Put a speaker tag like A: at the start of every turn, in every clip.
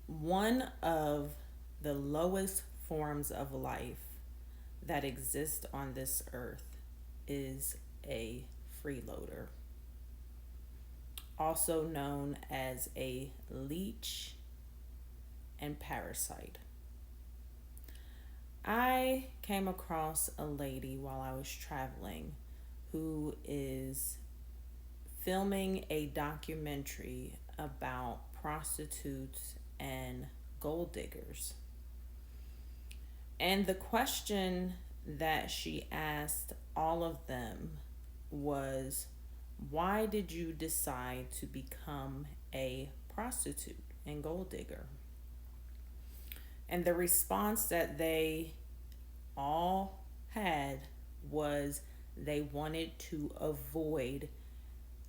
A: One of the lowest forms of life that exist on this earth is a freeloader, also known as a leech and parasite. I came across a lady while I was traveling who is filming a documentary about prostitutes and gold diggers. And the question that she asked all of them was, why did you decide to become a prostitute and gold digger? And the response that they all had was they wanted to avoid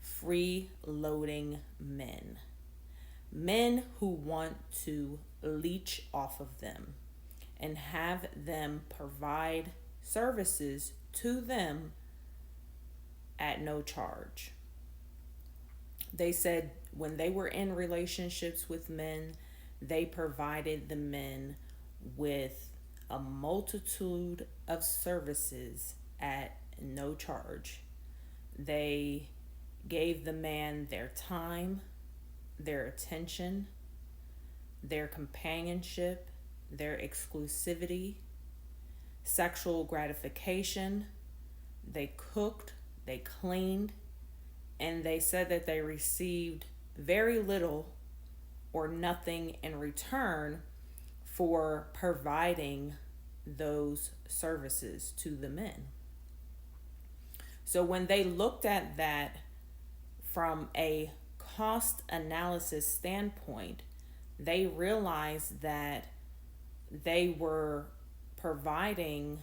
A: freeloading men. Men who want to leech off of them and have them provide services to them at no charge. They said when they were in relationships with men, they provided the men with a multitude of services at no charge. They gave the man their time, their attention, their companionship, their exclusivity, sexual gratification. They cooked, they cleaned, and they said that they received very little or nothing in return for providing those services to the men. So when they looked at that from a cost analysis standpoint, they realized that they were providing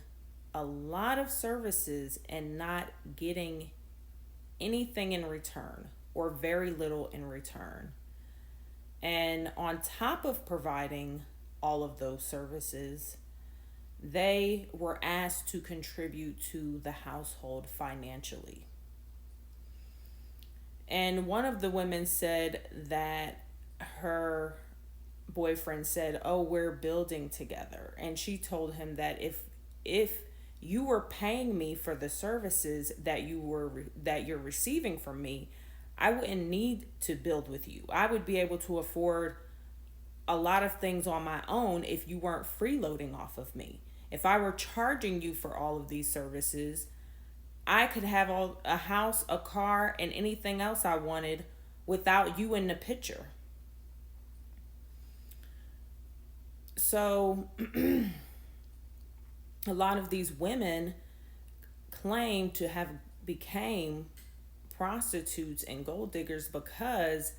A: a lot of services and not getting anything in return or very little in return. And on top of providing all of those services, they were asked to contribute to the household financially. And one of the women said that her boyfriend said, "Oh, we're building together." And she told him that if you were paying me for the services that you're receiving from me, I wouldn't need to build with you. I would be able to afford a lot of things on my own if you weren't freeloading off of me. If I were charging you for all of these services, I could have a house, a car, and anything else I wanted without you in the picture. So a lot of these women claim to have became prostitutes and gold diggers because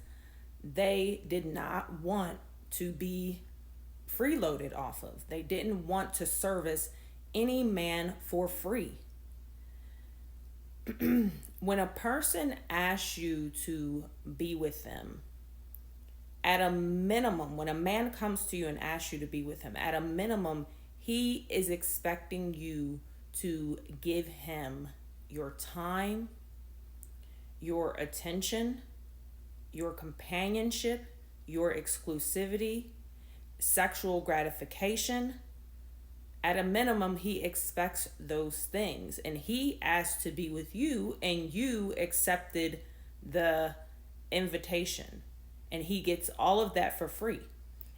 A: they did not want to be freeloaded off of. They didn't want to service any man for free. When a person asks you to be with them, at a minimum, when a man comes to you and asks you to be with him, at a minimum, he is expecting you to give him your time, your attention, your companionship, your exclusivity, sexual gratification. At a minimum, he expects those things. And he asked to be with you, and you accepted the invitation. And he gets all of that for free.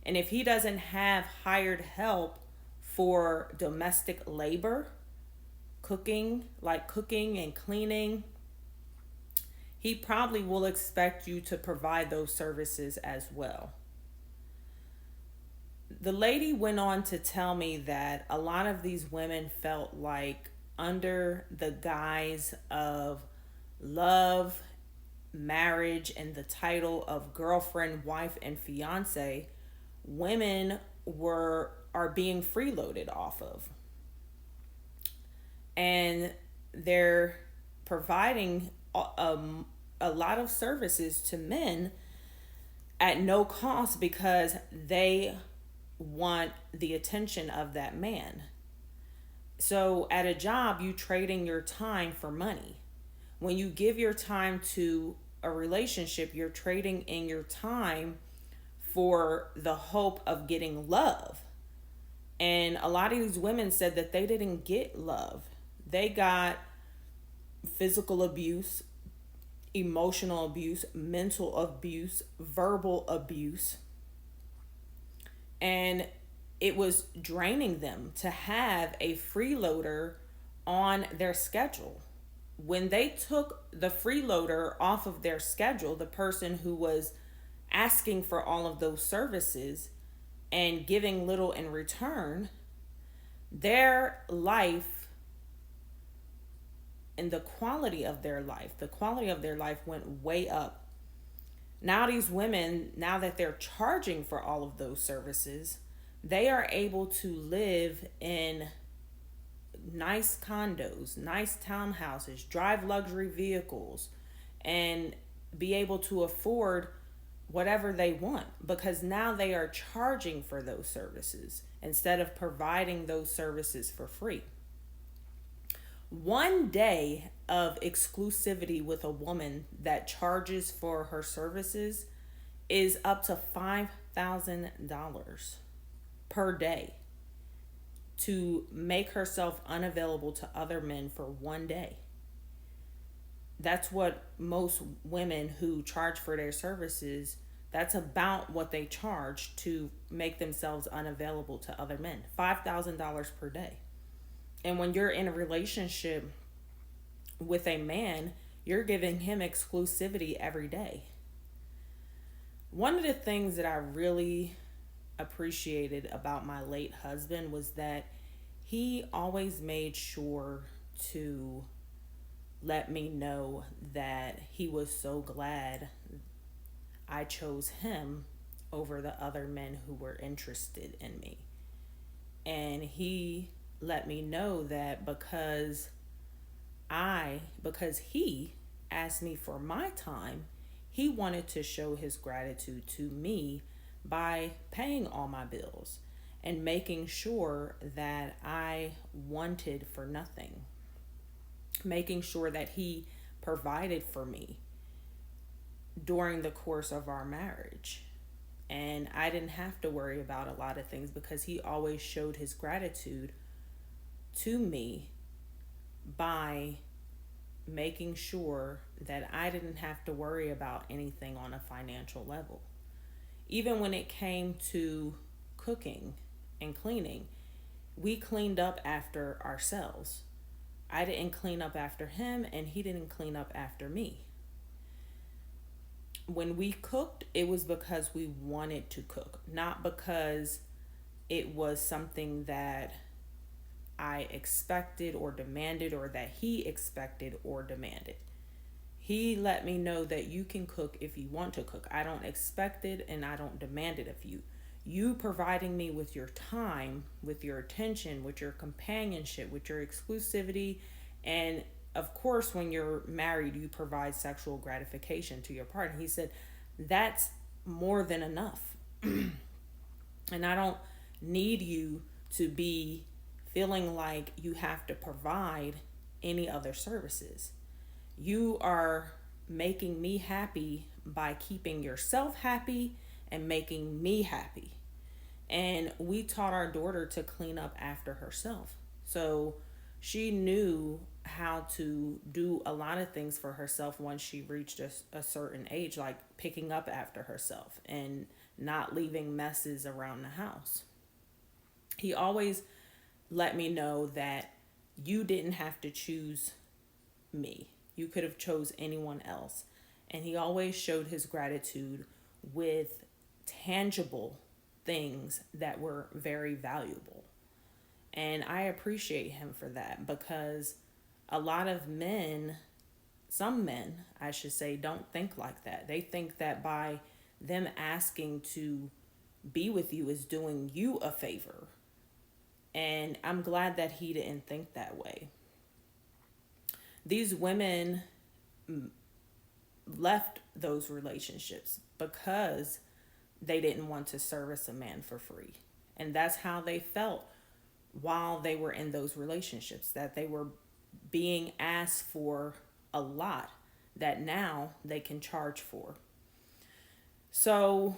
A: And if he doesn't have hired help for domestic labor, cooking and cleaning, he probably will expect you to provide those services as well. The lady went on to tell me that a lot of these women felt like, under the guise of love, marriage, and the title of girlfriend, wife, and fiance, women are being freeloaded off of. And they're providing a lot of services to men at no cost because they want the attention of that man. So at a job, you trading your time for money. When you give your time to a relationship, you're trading in your time for the hope of getting love. And a lot of these women said that they didn't get love. They got physical abuse, emotional abuse, mental abuse, verbal abuse. And it was draining them to have a freeloader on their schedule. When they took the freeloader off of their schedule, the person who was asking for all of those services and giving little in return, their life and the quality of their life went way up. Now these women, now that they're charging for all of those services, they are able to live in nice condos, nice townhouses, drive luxury vehicles, and be able to afford whatever they want, because now they are charging for those services instead of providing those services for free. One day of exclusivity with a woman that charges for her services is up to $5,000 per day to make herself unavailable to other men for one day. That's what most women who charge for their services, that's about what they charge to make themselves unavailable to other men. $5,000 per day. And when you're in a relationship with a man, you're giving him exclusivity every day. One of the things that I really appreciated about my late husband was that he always made sure to let me know that he was so glad I chose him over the other men who were interested in me. And he let me know that because he asked me for my time, he wanted to show his gratitude to me by paying all my bills and making sure that I wanted for nothing, making sure that he provided for me during the course of our marriage. And I didn't have to worry about a lot of things because he always showed his gratitude to me by making sure that I didn't have to worry about anything on a financial level. Even when it came to cooking and cleaning, we cleaned up after ourselves. I didn't clean up after him, and he didn't clean up after me. When we cooked, it was because we wanted to cook, not because it was something that I expected or demanded, or that he expected or demanded. He let me know that you can cook if you want to cook. I don't expect it and I don't demand it of you. You providing me with your time, with your attention, with your companionship, with your exclusivity, and of course, when you're married, you provide sexual gratification to your partner. He said, that's more than enough. And I don't need you to be feeling like you have to provide any other services. You are making me happy by keeping yourself happy and making me happy. And we taught our daughter to clean up after herself. So she knew how to do a lot of things for herself once she reached a certain age, like picking up after herself and not leaving messes around the house. He always let me know that you didn't have to choose me. You could have chose anyone else. And he always showed his gratitude with tangible things that were very valuable. And I appreciate him for that, because a lot of men, some men, I should say, don't think like that. They think that by them asking to be with you is doing you a favor. And I'm glad that he didn't think that way. These women left those relationships because they didn't want to service a man for free. And that's how they felt while they were in those relationships, that they were being asked for a lot that now they can charge for. So